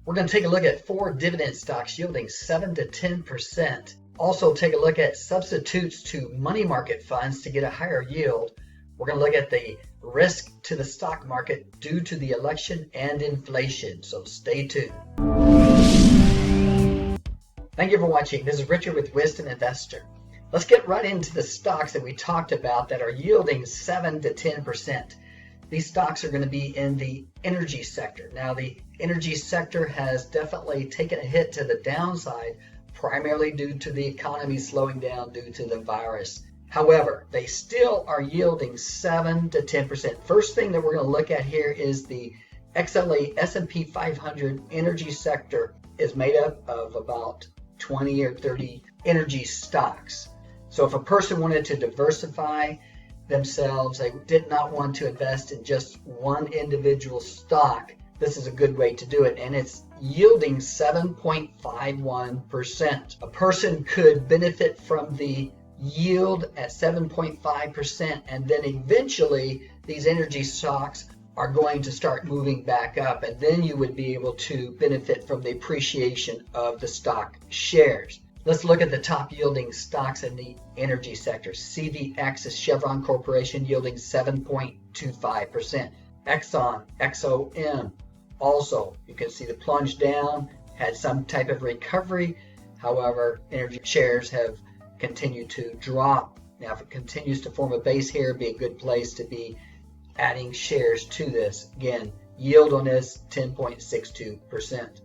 We're going to take a look at 4 dividend stocks yielding 7 to 10%. Also take a look at substitutes to money market funds to get a higher yield. We're going to look at the risk to the stock market due to the election and inflation, so stay tuned. Thank you for watching. This is Richard with Wisdom Investor. Let's get right into the stocks that we talked about that are yielding 7 to 10%. These stocks are going to be in the energy sector. Now, the energy sector has definitely taken a hit to the downside, primarily due to the economy slowing down due to the virus. However, they still are yielding 7 to 10%. First thing that we're going to look at here is the XLA S&P 500 energy sector is made up of about 20 or 30 energy stocks. So if a person wanted to diversify themselves, they did not want to invest in just one individual stock, this is a good way to do it, and it's yielding 7.51%. A person could benefit from the yield at 7.5%, and then eventually these energy stocks are going to start moving back up, and then you would be able to benefit from the appreciation of the stock shares. Let's look at the top yielding stocks in the energy sector. CVX is Chevron Corporation yielding 7.25%. Exxon, XOM, also you can see the plunge down, had some type of recovery. However, energy shares have continued to drop. Now, if it continues to form a base here, it'd be a good place to be adding shares to this. Again, yield on this 10.62%.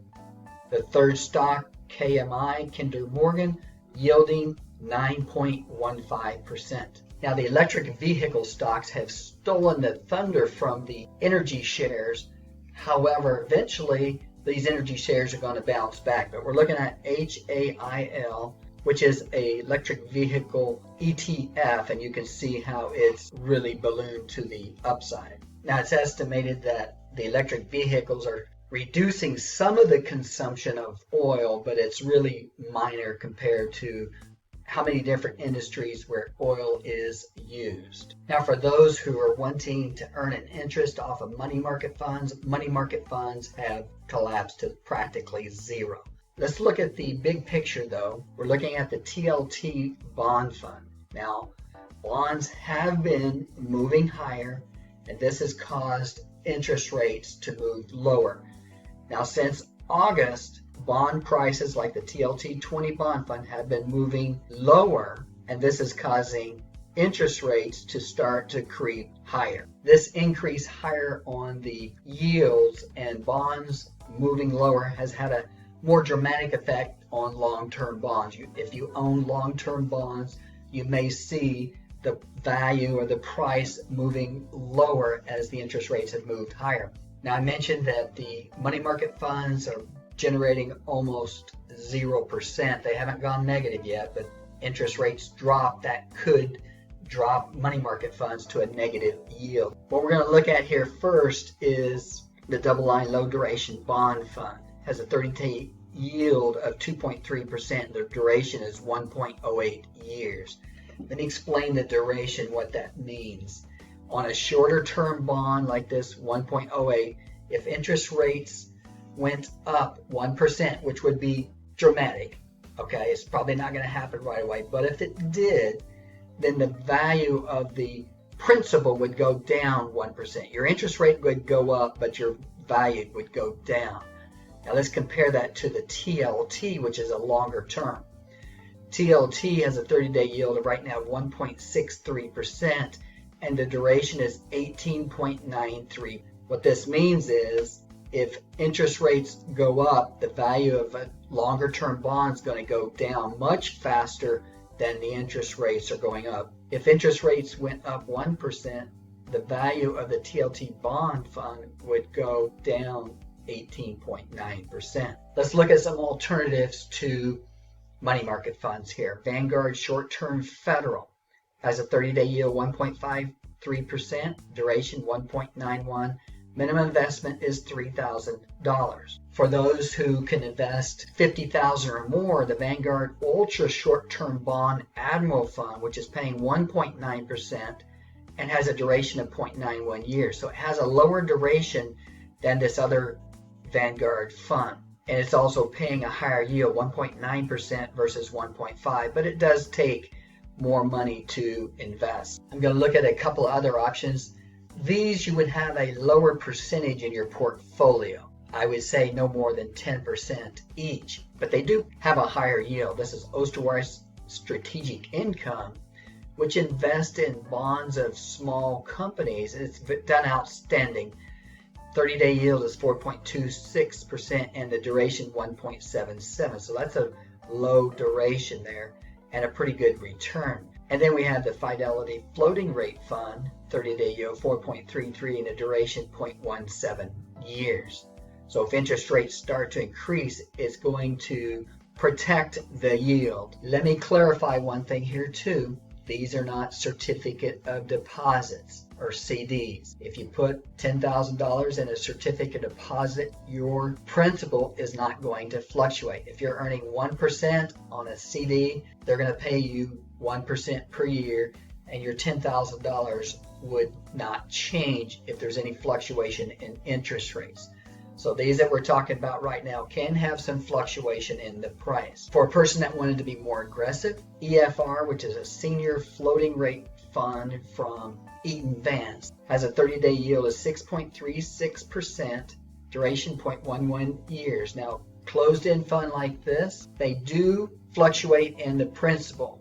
The third stock, KMI, Kinder Morgan, yielding 9.15%. Now, the electric vehicle stocks have stolen the thunder from the energy shares. However, eventually these energy shares are going to bounce back. But we're looking at HAIL, which is a electric vehicle ETF, and you can see how it's really ballooned to the upside. Now, it's estimated that the electric vehicles are reducing some of the consumption of oil, but it's really minor compared to how many different industries where oil is used. Now, for those who are wanting to earn an interest off of money market funds have collapsed to practically zero. Let's look at the big picture though. We're looking at the TLT bond fund. Now, bonds have been moving higher, and this has caused interest rates to move lower. Now, since August, bond prices like the TLT 20 bond fund have been moving lower, and this is causing interest rates to start to creep higher. This increase higher on the yields and bonds moving lower has had a more dramatic effect on long-term bonds. If you own long-term bonds, you may see the value or the price moving lower as the interest rates have moved higher. Now, I mentioned that the money market funds are generating almost 0%. They haven't gone negative yet, but interest rates drop. That could drop money market funds to a negative yield. What we're going to look at here first is the double line low duration bond fund. It has a 30-day yield of 2.3%. The duration is 1.08 years. Let me explain the duration, what that means. On a shorter term bond like this, 1.08, if interest rates went up 1%, which would be dramatic, okay, it's probably not going to happen right away, but if it did, then the value of the principal would go down 1%. Your interest rate would go up, but your value would go down. Now let's compare that to the TLT, which is a longer term. TLT has a 30-day yield of right now 1.63%, and the duration is 18.93. What this means is if interest rates go up, the value of a longer term bond is going to go down much faster than the interest rates are going up. If interest rates went up 1%, the value of the TLT bond fund would go down 18.9%. Let's look at some alternatives to money market funds here. Vanguard short-term federal has a 30-day yield 1.53%, duration 1.91. Minimum investment is $3,000. For those who can invest $50,000 or more, the Vanguard Ultra Short-Term Bond Admiral Fund, which is paying 1.9% and has a duration of 0.91 years. So it has a lower duration than this other Vanguard fund. And it's also paying a higher yield, 1.9% versus 1.5%, but it does take more money to invest. I'm going to look at a couple other options. These you would have a lower percentage in your portfolio. I would say no more than 10% each, but they do have a higher yield. This is Osteoarthritis Strategic Income, which invests in bonds of small companies. It's done outstanding. 30-day yield is 4.26% and the duration 1.77. So that's a low duration there and a pretty good return. And then we have the Fidelity Floating Rate Fund, 30-day yield 4.33 and a duration 0.17 years. So if interest rates start to increase, it's going to protect the yield. Let me clarify one thing here too. These are not certificate of deposits or CDs. If you put $10,000 in a certificate of deposit, your principal is not going to fluctuate. If you're earning 1% on a CD, they're going to pay you 1% per year, and your $10,000 would not change if there's any fluctuation in interest rates. So these that we're talking about right now can have some fluctuation in the price. For a person that wanted to be more aggressive, EFR, which is a senior floating rate fund from Eaton Vance, has a 30-day yield of 6.36%, duration 0.11 years. Now, closed-end fund like this, they do fluctuate in the principal.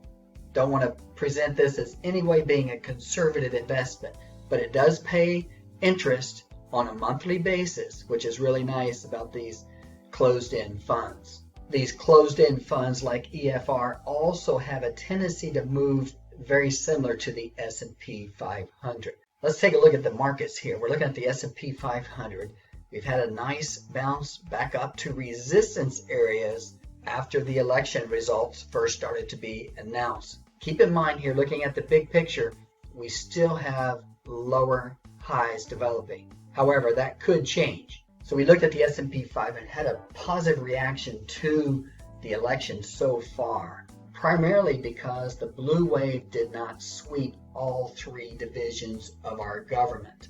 Don't want to present this as any way being a conservative investment, but it does pay interest on a monthly basis, which is really nice about these closed-end funds. These closed-end funds like EFR also have a tendency to move very similar to the S&P 500. Let's take a look at the markets here. We're looking at the S&P 500. We've had a nice bounce back up to resistance areas after the election results first started to be announced. Keep in mind here, looking at the big picture, we still have lower highs developing. However, that could change. So we looked at the S&P 500 and had a positive reaction to the election so far, primarily because the blue wave did not sweep all three divisions of our government.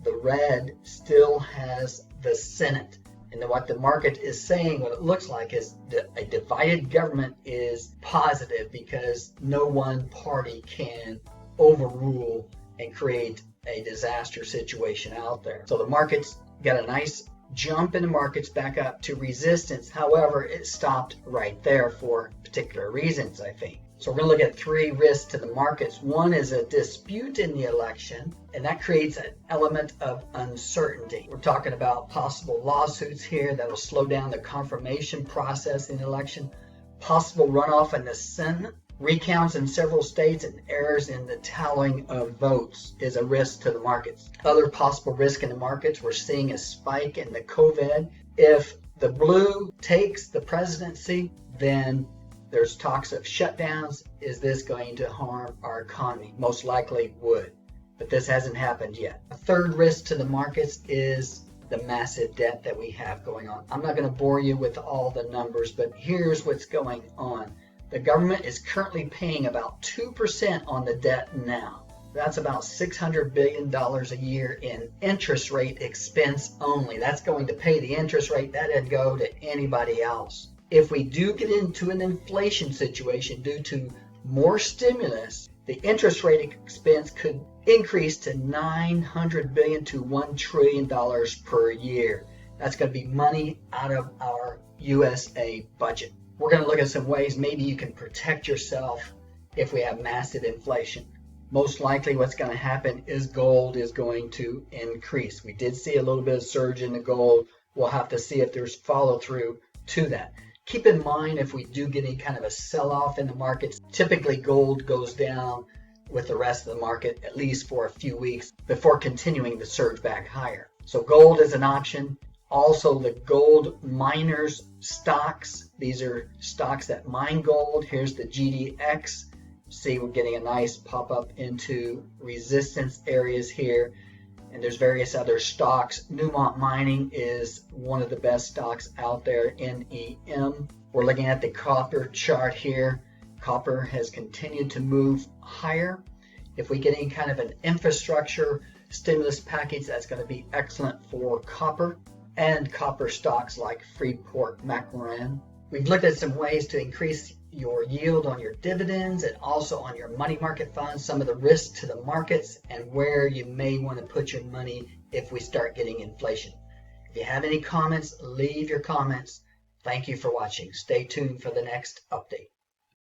The red still has the Senate. And what the market is saying, what it looks like, is that a divided government is positive because no one party can overrule and create a disaster situation out there. So the markets got a nice jump in the markets back up to resistance. However, it stopped right there for particular reasons, I think. So we're going to look at three risks to the markets. One is a dispute in the election, and that creates an element of uncertainty. We're talking about possible lawsuits here that will slow down the confirmation process in the election, possible runoff in the Senate, recounts in several states, and errors in the tallying of votes is a risk to the markets. Other possible risk in the markets, we're seeing a spike in the COVID. If the blue takes the presidency, then there's talks of shutdowns. Is this going to harm our economy? Most likely would, but this hasn't happened yet. A third risk to the markets is the massive debt that we have going on. I'm not going to bore you with all the numbers, but here's what's going on. The government is currently paying about 2% on the debt now. That's about $600 billion a year in interest rate expense only. That's going to pay the interest rate. That doesn't go to anybody else. If we do get into an inflation situation due to more stimulus, the interest rate expense could increase to $900 billion to $1 trillion per year. That's going to be money out of our USA budget. We're going to look at some ways maybe you can protect yourself if we have massive inflation. Most likely what's going to happen is gold is going to increase. We did see a little bit of surge in the gold. We'll have to see if there's follow through to that. Keep in mind, if we do get any kind of a sell-off in the markets, typically gold goes down with the rest of the market at least for a few weeks before continuing to surge back higher. So gold is an option. Also, the gold miners stocks. These are stocks that mine gold. Here's the GDX. See, we're getting a nice pop up into resistance areas here. And there's various other stocks. Newmont Mining is one of the best stocks out there, NEM. We're looking at the copper chart here. Copper has continued to move higher. If we get any kind of an infrastructure stimulus package, that's going to be excellent for copper. and copper stocks like Freeport-McMoRan. We've looked at some ways to increase your yield on your dividends and also on your money market funds, some of the risks to the markets, and where you may want to put your money if we start getting inflation. If you have any comments, leave your comments. Thank you for watching. Stay tuned for the next update.